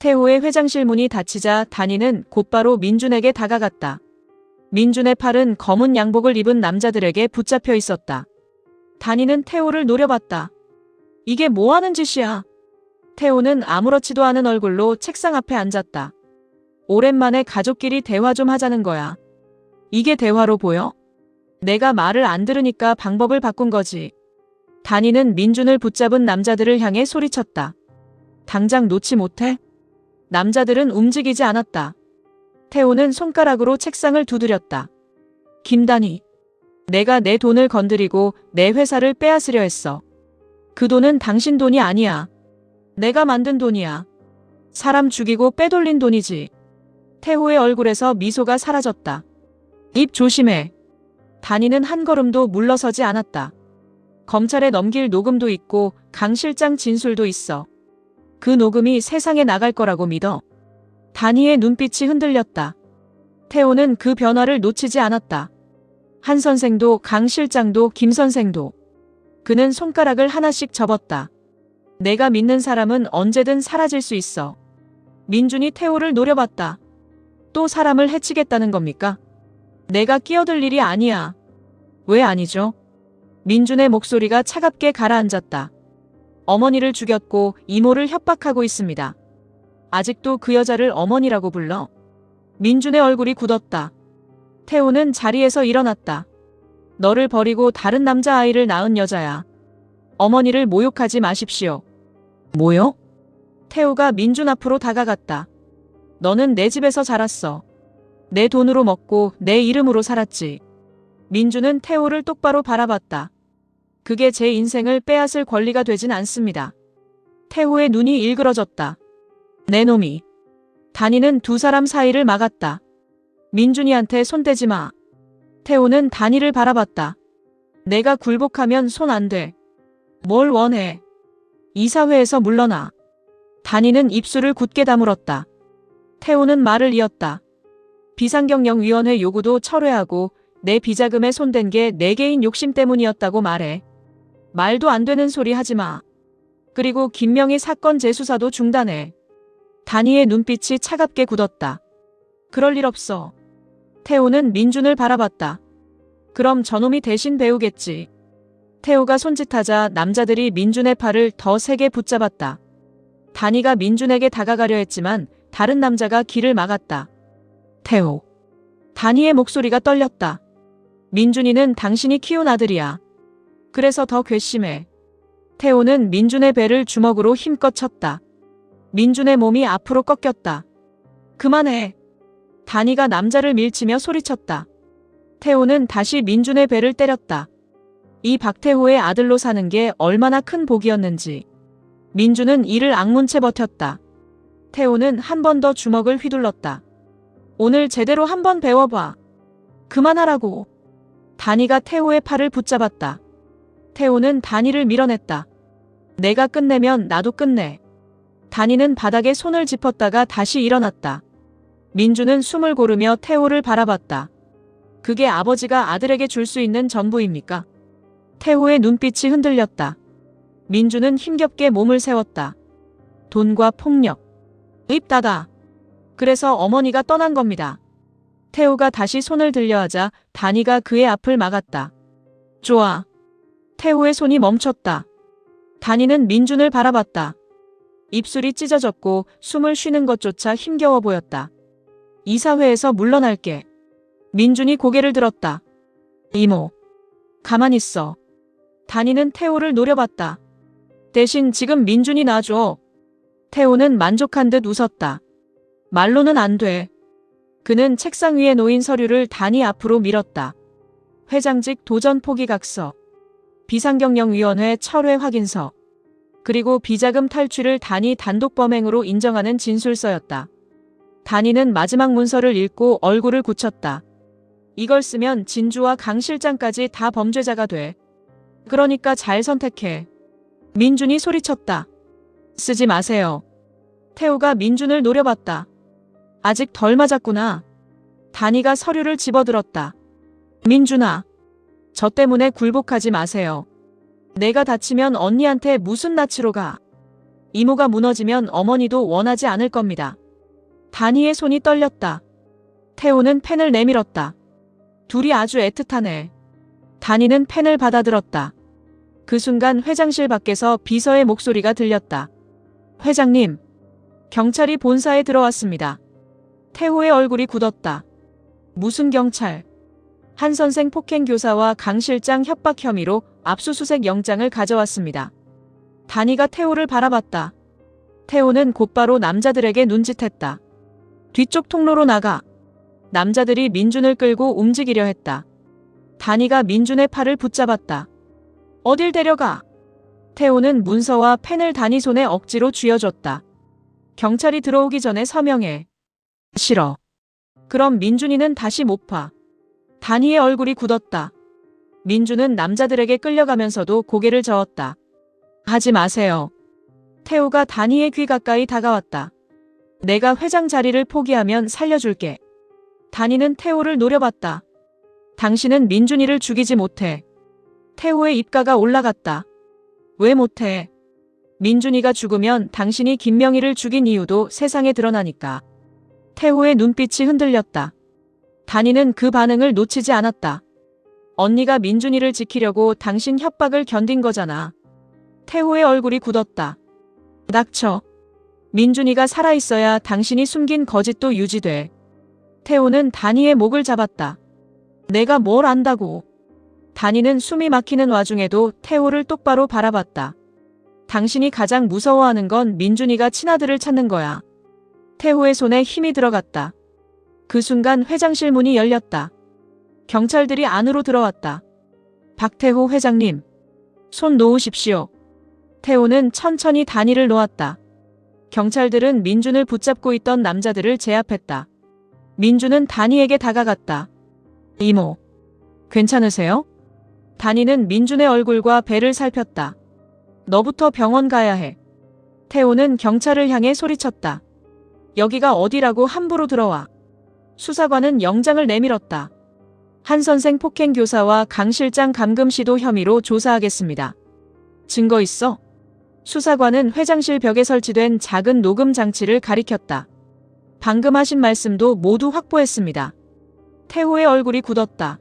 태호의 회장실 문이 닫히자 단이는 곧바로 민준에게 다가갔다. 민준의 팔은 검은 양복을 입은 남자들에게 붙잡혀 있었다. 단이는 태호를 노려봤다. 이게 뭐 하는 짓이야? 태호는 아무렇지도 않은 얼굴로 책상 앞에 앉았다. 오랜만에 가족끼리 대화 좀 하자는 거야. 이게 대화로 보여? 내가 말을 안 들으니까 방법을 바꾼 거지. 단이는 민준을 붙잡은 남자들을 향해 소리쳤다. 당장 놓지 못해? 남자들은 움직이지 않았다. 태호는 손가락으로 책상을 두드렸다. 김단이, 내가 내 돈을 건드리고 내 회사를 빼앗으려 했어. 그 돈은 당신 돈이 아니야. 내가 만든 돈이야. 사람 죽이고 빼돌린 돈이지. 태호의 얼굴에서 미소가 사라졌다. 입 조심해. 단이는 한 걸음도 물러서지 않았다. 검찰에 넘길 녹음도 있고 강 실장 진술도 있어. 그 녹음이 세상에 나갈 거라고 믿어. 단이의 눈빛이 흔들렸다. 태호는 그 변화를 놓치지 않았다. 한 선생도 강 실장도 김 선생도. 그는 손가락을 하나씩 접었다. 내가 믿는 사람은 언제든 사라질 수 있어. 민준이 태호를 노려봤다. 또 사람을 해치겠다는 겁니까? 내가 끼어들 일이 아니야. 왜 아니죠? 민준의 목소리가 차갑게 가라앉았다. 어머니를 죽였고 이모를 협박하고 있습니다. 아직도 그 여자를 어머니라고 불러? 민준의 얼굴이 굳었다. 태호는 자리에서 일어났다. 너를 버리고 다른 남자아이를 낳은 여자야. 어머니를 모욕하지 마십시오. 뭐요? 태호가 민준 앞으로 다가갔다. 너는 내 집에서 자랐어. 내 돈으로 먹고 내 이름으로 살았지. 민준은 태호를 똑바로 바라봤다. 그게 제 인생을 빼앗을 권리가 되진 않습니다. 태호의 눈이 일그러졌다. 내 놈이. 단이는 두 사람 사이를 막았다. 민준이한테 손대지 마. 태호는 단이를 바라봤다. 내가 굴복하면 손 안 돼. 뭘 원해? 이사회에서 물러나. 단이는 입술을 굳게 다물었다. 태호는 말을 이었다. 비상경영위원회 요구도 철회하고 내 비자금에 손댄 게 내 개인 욕심 때문이었다고 말해. 말도 안 되는 소리 하지 마. 그리고 김명희 사건 재수사도 중단해. 단이의 눈빛이 차갑게 굳었다. 그럴 일 없어. 태호는 민준을 바라봤다. 그럼 저놈이 대신 배우겠지. 태호가 손짓하자 남자들이 민준의 팔을 더 세게 붙잡았다. 단이가 민준에게 다가가려 했지만 다른 남자가 길을 막았다. 태호. 단이의 목소리가 떨렸다. 민준이는 당신이 키운 아들이야. 그래서 더 괘씸해. 태호는 민준의 배를 주먹으로 힘껏 쳤다. 민준의 몸이 앞으로 꺾였다. 그만해. 단이가 남자를 밀치며 소리쳤다. 태호는 다시 민준의 배를 때렸다. 이 박태호의 아들로 사는 게 얼마나 큰 복이었는지. 민준은 이를 악문 채 버텼다. 태호는 한 번 더 주먹을 휘둘렀다. 오늘 제대로 한번 배워봐. 그만하라고. 단이가 태호의 팔을 붙잡았다. 태호는 단이를 밀어냈다. 내가 끝내면 나도 끝내. 단이는 바닥에 손을 짚었다가 다시 일어났다. 민준은 숨을 고르며 태호를 바라봤다. 그게 아버지가 아들에게 줄 수 있는 전부입니까? 태호의 눈빛이 흔들렸다. 민준은 힘겹게 몸을 세웠다. 돈과 폭력. 입 닫아. 그래서 어머니가 떠난 겁니다. 태호가 다시 손을 들려하자 단이가 그의 앞을 막았다. 좋아. 태호의 손이 멈췄다. 단이는 민준을 바라봤다. 입술이 찢어졌고 숨을 쉬는 것조차 힘겨워 보였다. 이사회에서 물러날게. 민준이 고개를 들었다. 이모. 가만히 있어. 단이는 태호를 노려봤다. 대신 지금 민준이 놔줘. 태호는 만족한 듯 웃었다. 말로는 안 돼. 그는 책상 위에 놓인 서류를 단이 앞으로 밀었다. 회장직 도전 포기각서. 비상경영위원회 철회 확인서. 그리고 비자금 탈취를 단이 단독 범행으로 인정하는 진술서였다. 단이는 마지막 문서를 읽고 얼굴을 굳혔다. 이걸 쓰면 진주와 강 실장까지 다 범죄자가 돼. 그러니까 잘 선택해. 민준이 소리쳤다. 쓰지 마세요. 태호가 민준을 노려봤다. 아직 덜 맞았구나. 단이가 서류를 집어들었다. 민준아. 저 때문에 굴복하지 마세요. 내가 다치면 언니한테 무슨 낯으로 가. 이모가 무너지면 어머니도 원하지 않을 겁니다. 단희의 손이 떨렸다. 태호는 펜을 내밀었다. 둘이 아주 애틋하네. 단희는 펜을 받아들었다. 그 순간 회장실 밖에서 비서의 목소리가 들렸다. 회장님, 경찰이 본사에 들어왔습니다. 태호의 얼굴이 굳었다. 무슨 경찰? 한 선생 폭행 교사와 강 실장 협박 혐의로 압수수색 영장을 가져왔습니다. 단희가 태호를 바라봤다. 태호는 곧바로 남자들에게 눈짓했다. 뒤쪽 통로로 나가. 남자들이 민준을 끌고 움직이려 했다. 단희가 민준의 팔을 붙잡았다. 어딜 데려가? 태호는 문서와 펜을 단희 손에 억지로 쥐어줬다. 경찰이 들어오기 전에 서명해. 싫어. 그럼 민준이는 다시 못 봐. 단희의 얼굴이 굳었다. 민준은 남자들에게 끌려가면서도 고개를 저었다. 하지 마세요. 태호가 단희의 귀 가까이 다가왔다. 내가 회장 자리를 포기하면 살려줄게. 단희는 태호를 노려봤다. 당신은 민준이를 죽이지 못해. 태호의 입가가 올라갔다. 왜 못해? 민준이가 죽으면 당신이 김명희를 죽인 이유도 세상에 드러나니까. 태호의 눈빛이 흔들렸다. 단희는 그 반응을 놓치지 않았다. 언니가 민준이를 지키려고 당신 협박을 견딘 거잖아. 태호의 얼굴이 굳었다. 닥쳐. 민준이가 살아있어야 당신이 숨긴 거짓도 유지돼. 태호는 단희의 목을 잡았다. 내가 뭘 안다고. 단희는 숨이 막히는 와중에도 태호를 똑바로 바라봤다. 당신이 가장 무서워하는 건 민준이가 친아들을 찾는 거야. 태호의 손에 힘이 들어갔다. 그 순간 회장실 문이 열렸다. 경찰들이 안으로 들어왔다. 박태호 회장님, 손 놓으십시오. 태호는 천천히 단희를 놓았다. 경찰들은 민준을 붙잡고 있던 남자들을 제압했다. 민준은 단희에게 다가갔다. 이모, 괜찮으세요? 단희는 민준의 얼굴과 배를 살폈다. 너부터 병원 가야 해. 태호는 경찰을 향해 소리쳤다. 여기가 어디라고 함부로 들어와. 수사관은 영장을 내밀었다. 한 선생 폭행 교사와 강 실장 감금 시도 혐의로 조사하겠습니다. 증거 있어? 수사관은 회장실 벽에 설치된 작은 녹음 장치를 가리켰다. 방금 하신 말씀도 모두 확보했습니다. 태호의 얼굴이 굳었다.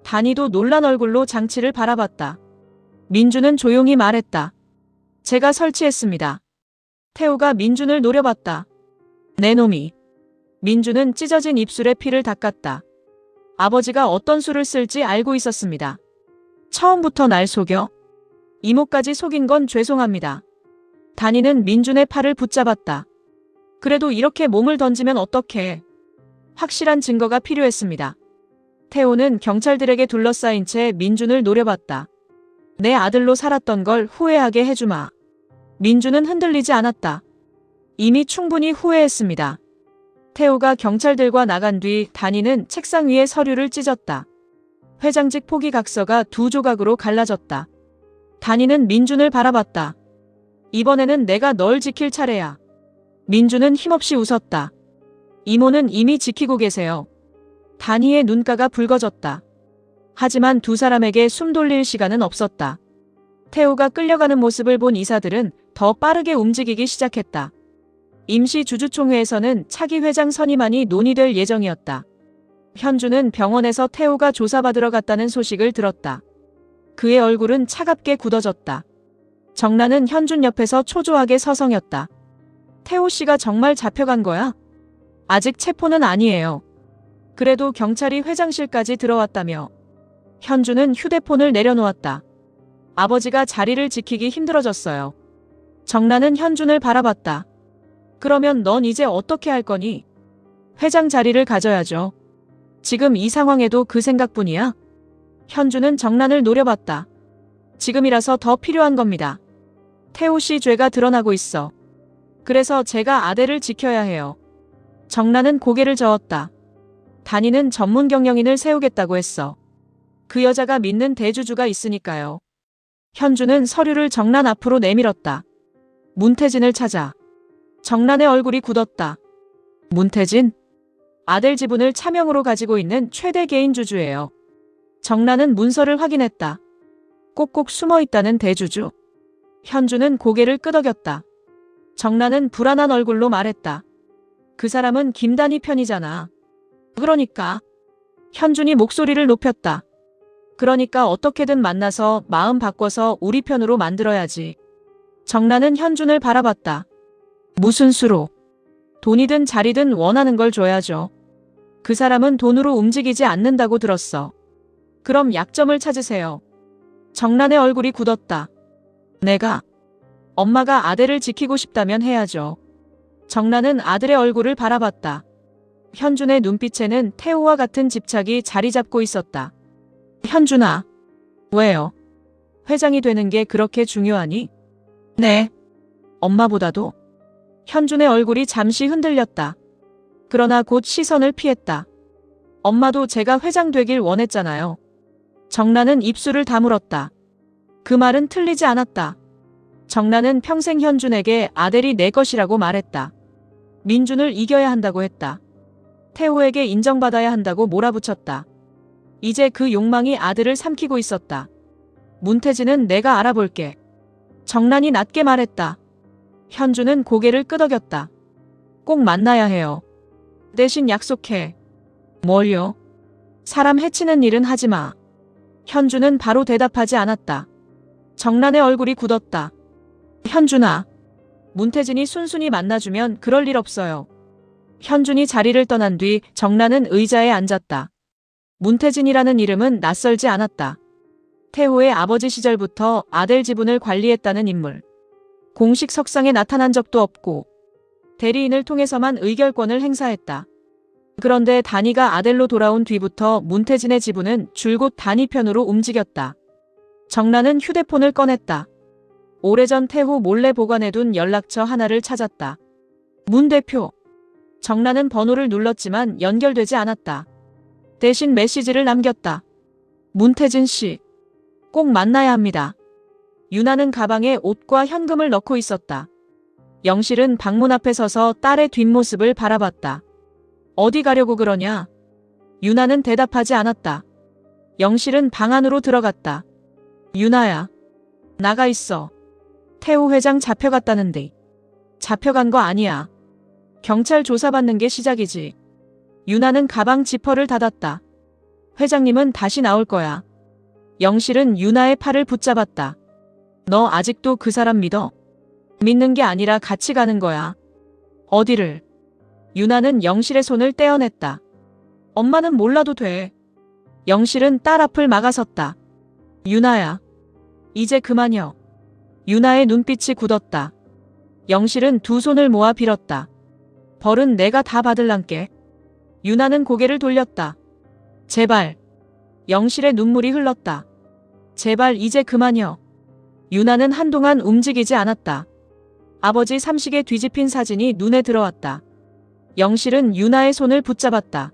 단희도 놀란 얼굴로 장치를 바라봤다. 민준은 조용히 말했다. 제가 설치했습니다. 태호가 민준을 노려봤다. 내 놈이. 민준은 찢어진 입술에 피를 닦았다. 아버지가 어떤 수를 쓸지 알고 있었습니다. 처음부터 날 속여? 이모까지 속인 건 죄송합니다. 단희는 민준의 팔을 붙잡았다. 그래도 이렇게 몸을 던지면 어떡해. 확실한 증거가 필요했습니다. 태호는 경찰들에게 둘러싸인 채 민준을 노려봤다. 내 아들로 살았던 걸 후회하게 해주마. 민준은 흔들리지 않았다. 이미 충분히 후회했습니다. 태호가 경찰들과 나간 뒤 단희는 책상 위에 서류를 찢었다. 회장직 포기각서가 두 조각으로 갈라졌다. 단희는 민준을 바라봤다. 이번에는 내가 널 지킬 차례야. 민준은 힘없이 웃었다. 이모는 이미 지키고 계세요. 단희의 눈가가 붉어졌다. 하지만 두 사람에게 숨 돌릴 시간은 없었다. 태호가 끌려가는 모습을 본 이사들은 더 빠르게 움직이기 시작했다. 임시 주주총회에서는 차기 회장 선임안이 논의될 예정이었다. 현주는 병원에서 태호가 조사받으러 갔다는 소식을 들었다. 그의 얼굴은 차갑게 굳어졌다. 정란은 현준 옆에서 초조하게 서성였다. 태호 씨가 정말 잡혀간 거야? 아직 체포는 아니에요. 그래도 경찰이 회장실까지 들어왔다며. 현주는 휴대폰을 내려놓았다. 아버지가 자리를 지키기 힘들어졌어요. 정란은 현준을 바라봤다. 그러면 넌 이제 어떻게 할 거니? 회장 자리를 가져야죠. 지금 이 상황에도 그 생각뿐이야? 현주는 정란을 노려봤다. 지금이라서 더 필요한 겁니다. 태호 씨 죄가 드러나고 있어. 그래서 제가 아들을 지켜야 해요. 정란은 고개를 저었다. 단희는 전문 경영인을 세우겠다고 했어. 그 여자가 믿는 대주주가 있으니까요. 현주는 서류를 정란 앞으로 내밀었다. 문태진을 찾아. 정란의 얼굴이 굳었다. 문태진? 아들 지분을 차명으로 가지고 있는 최대 개인 주주예요. 정란은 문서를 확인했다. 꼭꼭 숨어있다는 대주주. 현주는 고개를 끄덕였다. 정란은 불안한 얼굴로 말했다. 그 사람은 김단희 편이잖아. 그러니까. 현준이 목소리를 높였다. 그러니까 어떻게든 만나서 마음 바꿔서 우리 편으로 만들어야지. 정란은 현준을 바라봤다. 무슨 수로? 돈이든 자리든 원하는 걸 줘야죠. 그 사람은 돈으로 움직이지 않는다고 들었어. 그럼 약점을 찾으세요. 정란의 얼굴이 굳었다. 내가? 엄마가 아들을 지키고 싶다면 해야죠. 정란은 아들의 얼굴을 바라봤다. 현준의 눈빛에는 태호와 같은 집착이 자리 잡고 있었다. 현준아. 왜요? 회장이 되는 게 그렇게 중요하니? 네. 엄마보다도? 현준의 얼굴이 잠시 흔들렸다. 그러나 곧 시선을 피했다. 엄마도 제가 회장 되길 원했잖아요. 정란은 입술을 다물었다. 그 말은 틀리지 않았다. 정란은 평생 현준에게 아들이 내 것이라고 말했다. 민준을 이겨야 한다고 했다. 태호에게 인정받아야 한다고 몰아붙였다. 이제 그 욕망이 아들을 삼키고 있었다. 문태진은 내가 알아볼게. 정란이 낮게 말했다. 현준은 고개를 끄덕였다. 꼭 만나야 해요. 대신 약속해. 뭘요? 사람 해치는 일은 하지 마. 현준은 바로 대답하지 않았다. 정란의 얼굴이 굳었다. 현준아. 문태진이 순순히 만나주면 그럴 일 없어요. 현준이 자리를 떠난 뒤 정란은 의자에 앉았다. 문태진이라는 이름은 낯설지 않았다. 태호의 아버지 시절부터 아들 지분을 관리했다는 인물. 공식 석상에 나타난 적도 없고 대리인을 통해서만 의결권을 행사했다. 그런데 단희가 아들로 돌아온 뒤부터 문태진의 지분은 줄곧 단희 편으로 움직였다. 정란은 휴대폰을 꺼냈다. 오래전 태호 몰래 보관해둔 연락처 하나를 찾았다. 문 대표. 정란은 번호를 눌렀지만 연결되지 않았다. 대신 메시지를 남겼다. 문태진 씨. 꼭 만나야 합니다. 유나는 가방에 옷과 현금을 넣고 있었다. 영실은 방문 앞에 서서 딸의 뒷모습을 바라봤다. 어디 가려고 그러냐? 유나는 대답하지 않았다. 영실은 방 안으로 들어갔다. 유나야. 나가 있어. 태호 회장 잡혀갔다는데. 잡혀간 거 아니야. 경찰 조사받는 게 시작이지. 유나는 가방 지퍼를 닫았다. 회장님은 다시 나올 거야. 영실은 유나의 팔을 붙잡았다. 너 아직도 그 사람 믿어? 믿는 게 아니라 같이 가는 거야. 어디를? 유나는 영실의 손을 떼어냈다. 엄마는 몰라도 돼. 영실은 딸 앞을 막아섰다. 유나야. 이제 그만여. 유나의 눈빛이 굳었다. 영실은 두 손을 모아 빌었다. 벌은 내가 다 받을란께. 유나는 고개를 돌렸다. 제발. 영실의 눈물이 흘렀다. 제발 이제 그만여. 유나는 한동안 움직이지 않았다. 아버지 삼식에 뒤집힌 사진이 눈에 들어왔다. 영실은 유나의 손을 붙잡았다.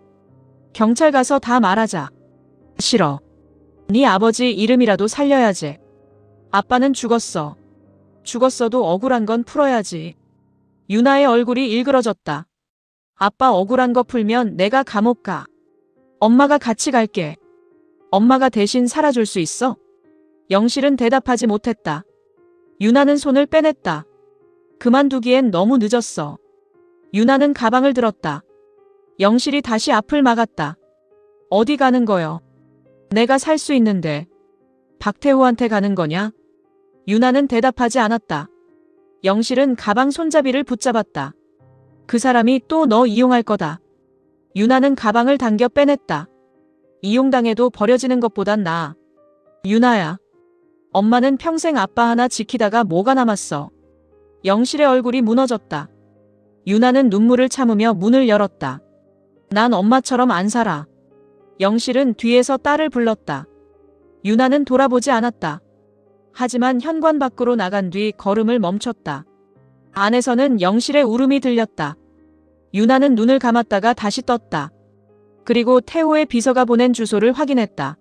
경찰 가서 다 말하자. 싫어. 네 아버지 이름이라도 살려야지. 아빠는 죽었어. 죽었어도 억울한 건 풀어야지. 유나의 얼굴이 일그러졌다. 아빠 억울한 거 풀면 내가 감옥 가. 엄마가 같이 갈게. 엄마가 대신 살아줄 수 있어? 영실은 대답하지 못했다. 유나는 손을 빼냈다. 그만두기엔 너무 늦었어. 유나는 가방을 들었다. 영실이 다시 앞을 막았다. 어디 가는 거요? 내가 살 수 있는데. 박태호한테 가는 거냐? 유나는 대답하지 않았다. 영실은 가방 손잡이를 붙잡았다. 그 사람이 또 너 이용할 거다. 유나는 가방을 당겨 빼냈다. 이용당해도 버려지는 것보단 나아. 유나야. 엄마는 평생 아빠 하나 지키다가 뭐가 남았어. 영실의 얼굴이 무너졌다. 유나는 눈물을 참으며 문을 열었다. 난 엄마처럼 안 살아. 영실은 뒤에서 딸을 불렀다. 유나는 돌아보지 않았다. 하지만 현관 밖으로 나간 뒤 걸음을 멈췄다. 안에서는 영실의 울음이 들렸다. 유나는 눈을 감았다가 다시 떴다. 그리고 태호의 비서가 보낸 주소를 확인했다.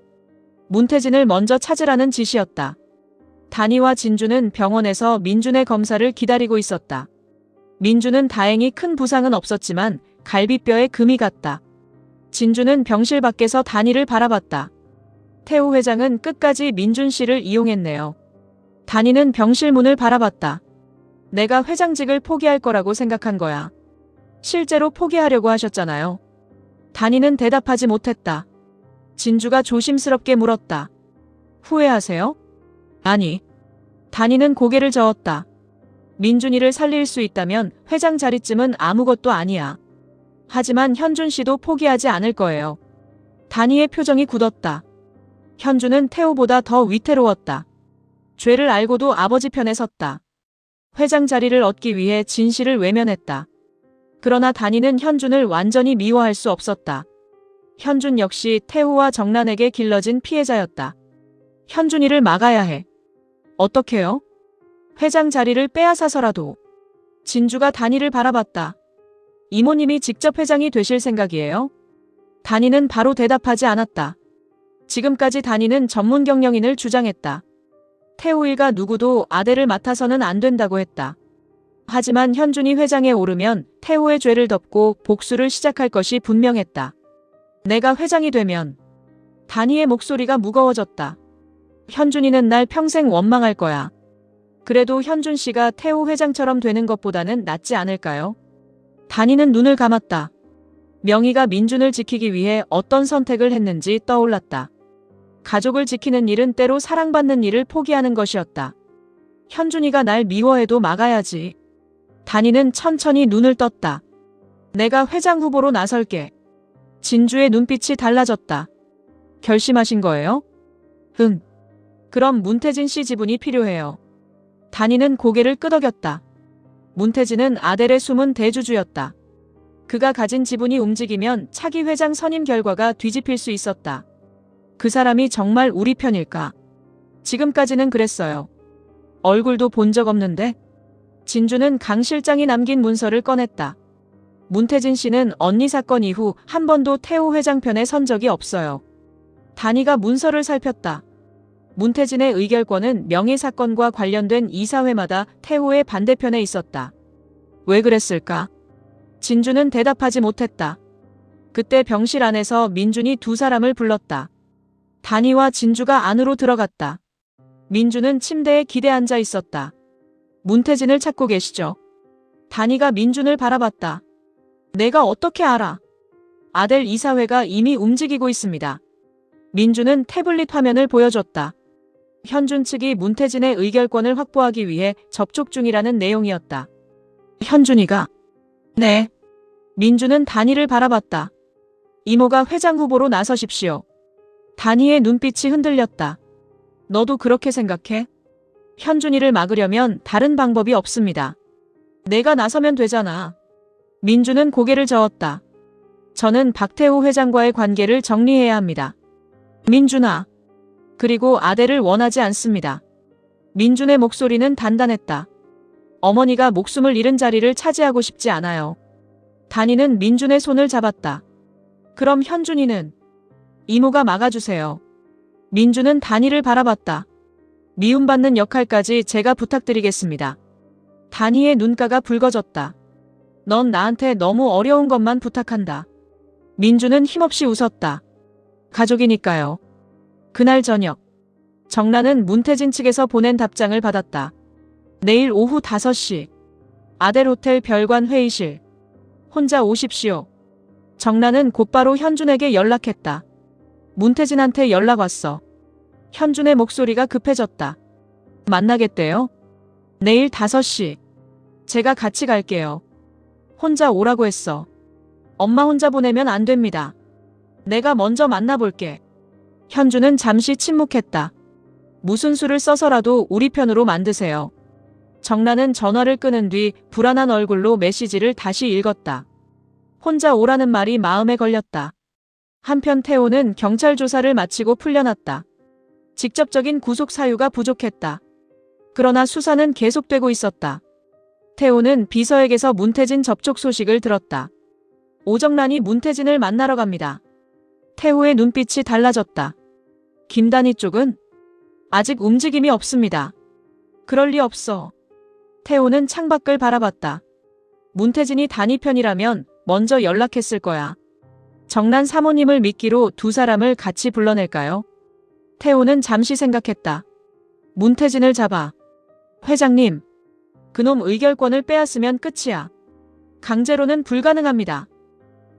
문태진을 먼저 찾으라는 지시였다. 단희와 진주는 병원에서 민준의 검사를 기다리고 있었다. 민준은 다행히 큰 부상은 없었지만 갈비뼈에 금이 갔다. 진주는 병실 밖에서 단희를 바라봤다. 태호 회장은 끝까지 민준 씨를 이용했네요. 단희는 병실 문을 바라봤다. 내가 회장직을 포기할 거라고 생각한 거야. 실제로 포기하려고 하셨잖아요. 단이는 대답하지 못했다. 진주가 조심스럽게 물었다. 후회하세요? 아니. 단이는 고개를 저었다. 민준이를 살릴 수 있다면 회장 자리쯤은 아무것도 아니야. 하지만 현준 씨도 포기하지 않을 거예요. 단이의 표정이 굳었다. 현준은 태호보다 더 위태로웠다. 죄를 알고도 아버지 편에 섰다. 회장 자리를 얻기 위해 진실을 외면했다. 그러나 단이는 현준을 완전히 미워할 수 없었다. 현준 역시 태호와 정란에게 길러진 피해자였다. 현준이를 막아야 해. 어떻게요? 회장 자리를 빼앗아서라도. 진주가 단이를 바라봤다. 이모님이 직접 회장이 되실 생각이에요? 단이는 바로 대답하지 않았다. 지금까지 단이는 전문 경영인을 주장했다. 태호 일가 누구도 아대를 맡아서는 안 된다고 했다. 하지만 현준이 회장에 오르면 태호의 죄를 덮고 복수를 시작할 것이 분명했다. 내가 회장이 되면. 단이의 목소리가 무거워졌다. 현준이는 날 평생 원망할 거야. 그래도 현준 씨가 태호 회장처럼 되는 것보다는 낫지 않을까요? 단이는 눈을 감았다. 명희가 민준을 지키기 위해 어떤 선택을 했는지 떠올랐다. 가족을 지키는 일은 때로 사랑받는 일을 포기하는 것이었다. 현준이가 날 미워해도 막아야지. 단이는 천천히 눈을 떴다. 내가 회장 후보로 나설게. 진주의 눈빛이 달라졌다. 결심하신 거예요? 응. 그럼 문태진 씨 지분이 필요해요. 단이는 고개를 끄덕였다. 문태진은 아델의 숨은 대주주였다. 그가 가진 지분이 움직이면 차기 회장 선임 결과가 뒤집힐 수 있었다. 그 사람이 정말 우리 편일까? 지금까지는 그랬어요. 얼굴도 본 적 없는데? 진주는 강 실장이 남긴 문서를 꺼냈다. 문태진 씨는 언니 사건 이후 한 번도 태호 회장 편에 선 적이 없어요. 단이가 문서를 살폈다. 문태진의 의결권은 명예 사건과 관련된 이사회마다 태호의 반대편에 있었다. 왜 그랬을까? 진주는 대답하지 못했다. 그때 병실 안에서 민준이 두 사람을 불렀다. 단이와 진주가 안으로 들어갔다. 민준은 침대에 기대 앉아 있었다. 문태진을 찾고 계시죠? 단이가 민준을 바라봤다. 내가 어떻게 알아? 아델 이사회가 이미 움직이고 있습니다. 민준은 태블릿 화면을 보여줬다. 현준 측이 문태진의 의결권을 확보하기 위해 접촉 중이라는 내용이었다. 현준이가? 네. 민준은 단이를 바라봤다. 이모가 회장 후보로 나서십시오. 단이의 눈빛이 흔들렸다. 너도 그렇게 생각해? 현준이를 막으려면 다른 방법이 없습니다. 내가 나서면 되잖아. 민준은 고개를 저었다. 저는 박태호 회장과의 관계를 정리해야 합니다. 민준아. 그리고 아델을 원하지 않습니다. 민준의 목소리는 단단했다. 어머니가 목숨을 잃은 자리를 차지하고 싶지 않아요. 단이는 민준의 손을 잡았다. 그럼 현준이는? 이모가 막아주세요. 민준은 단이를 바라봤다. 미움받는 역할까지 제가 부탁드리겠습니다. 단이의 눈가가 붉어졌다. 넌 나한테 너무 어려운 것만 부탁한다. 민준은 힘없이 웃었다. 가족이니까요. 그날 저녁. 정란은 문태진 측에서 보낸 답장을 받았다. 내일 오후 5시. 아델 호텔 별관 회의실. 혼자 오십시오. 정란은 곧바로 현준에게 연락했다. 문태진한테 연락 왔어. 현준의 목소리가 급해졌다. 만나겠대요? 내일 5시. 제가 같이 갈게요. 혼자 오라고 했어. 엄마 혼자 보내면 안 됩니다. 내가 먼저 만나볼게. 현준은 잠시 침묵했다. 무슨 수를 써서라도 우리 편으로 만드세요. 정란은 전화를 끊은 뒤 불안한 얼굴로 메시지를 다시 읽었다. 혼자 오라는 말이 마음에 걸렸다. 한편 태호는 경찰 조사를 마치고 풀려났다. 직접적인 구속 사유가 부족했다. 그러나 수사는 계속되고 있었다. 태호는 비서에게서 문태진 접촉 소식을 들었다. 오정란이 문태진을 만나러 갑니다. 태호의 눈빛이 달라졌다. 김단희 쪽은? 아직 움직임이 없습니다. 그럴 리 없어. 태호는 창밖을 바라봤다. 문태진이 단희 편이라면 먼저 연락했을 거야. 정란 사모님을 미끼로 두 사람을 같이 불러낼까요? 태호는 잠시 생각했다. 문태진을 잡아. 회장님. 그놈 의결권을 빼앗으면 끝이야. 강제로는 불가능합니다.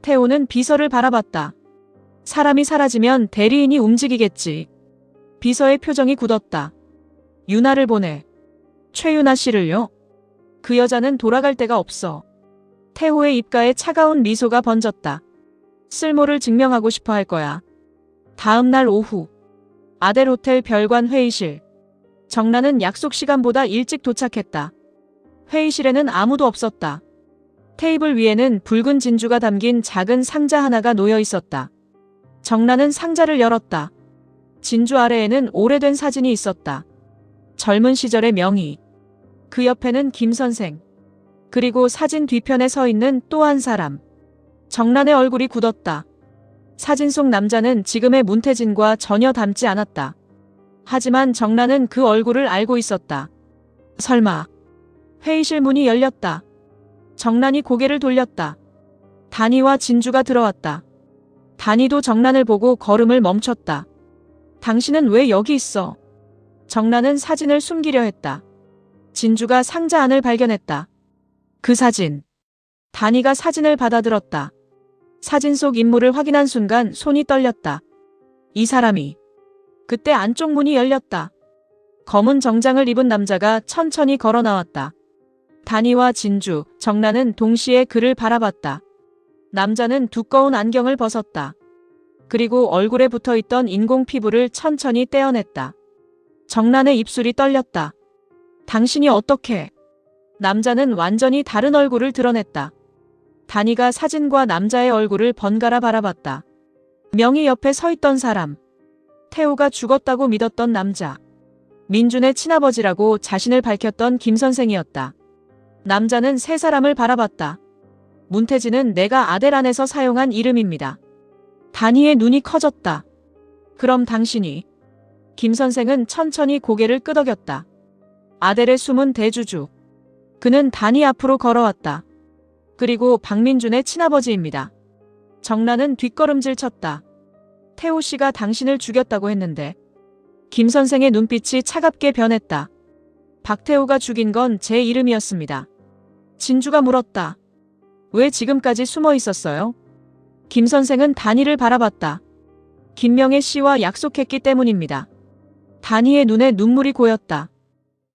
태호는 비서를 바라봤다. 사람이 사라지면 대리인이 움직이겠지. 비서의 표정이 굳었다. 유나를 보내. 최유나 씨를요? 그 여자는 돌아갈 데가 없어. 태호의 입가에 차가운 미소가 번졌다. 쓸모를 증명하고 싶어 할 거야. 다음 날 오후. 아델 호텔 별관 회의실. 정란은 약속 시간보다 일찍 도착했다. 회의실에는 아무도 없었다. 테이블 위에는 붉은 진주가 담긴 작은 상자 하나가 놓여 있었다. 정란은 상자를 열었다. 진주 아래에는 오래된 사진이 있었다. 젊은 시절의 명의. 그 옆에는 김 선생. 그리고 사진 뒤편에 서 있는 또 한 사람. 정란의 얼굴이 굳었다. 사진 속 남자는 지금의 문태진과 전혀 닮지 않았다. 하지만 정란은 그 얼굴을 알고 있었다. 설마. 회의실 문이 열렸다. 정란이 고개를 돌렸다. 단이와 진주가 들어왔다. 단이도 정란을 보고 걸음을 멈췄다. 당신은 왜 여기 있어? 정란은 사진을 숨기려 했다. 진주가 상자 안을 발견했다. 그 사진. 단이가 사진을 받아들었다. 사진 속 인물을 확인한 순간 손이 떨렸다. 이 사람이. 그때 안쪽 문이 열렸다. 검은 정장을 입은 남자가 천천히 걸어 나왔다. 단이와 진주, 정란은 동시에 그를 바라봤다. 남자는 두꺼운 안경을 벗었다. 그리고 얼굴에 붙어있던 인공 피부를 천천히 떼어냈다. 정란의 입술이 떨렸다. 당신이 어떻게? 남자는 완전히 다른 얼굴을 드러냈다. 단이가 사진과 남자의 얼굴을 번갈아 바라봤다. 명희 옆에 서 있던 사람. 태호가 죽었다고 믿었던 남자. 민준의 친아버지라고 자신을 밝혔던 김 선생이었다. 남자는 세 사람을 바라봤다. 문태진은 내가 아델 안에서 사용한 이름입니다. 단이의 눈이 커졌다. 그럼 당신이? 김 선생은 천천히 고개를 끄덕였다. 아델의 숨은 대주주. 그는 단이 앞으로 걸어왔다. 그리고 박민준의 친아버지입니다. 정란은 뒷걸음질 쳤다. 태호 씨가 당신을 죽였다고 했는데. 김 선생의 눈빛이 차갑게 변했다. 박태호가 죽인 건 제 이름이었습니다. 진주가 물었다. 왜 지금까지 숨어 있었어요? 김 선생은 단이를 바라봤다. 김명애 씨와 약속했기 때문입니다. 단이의 눈에 눈물이 고였다.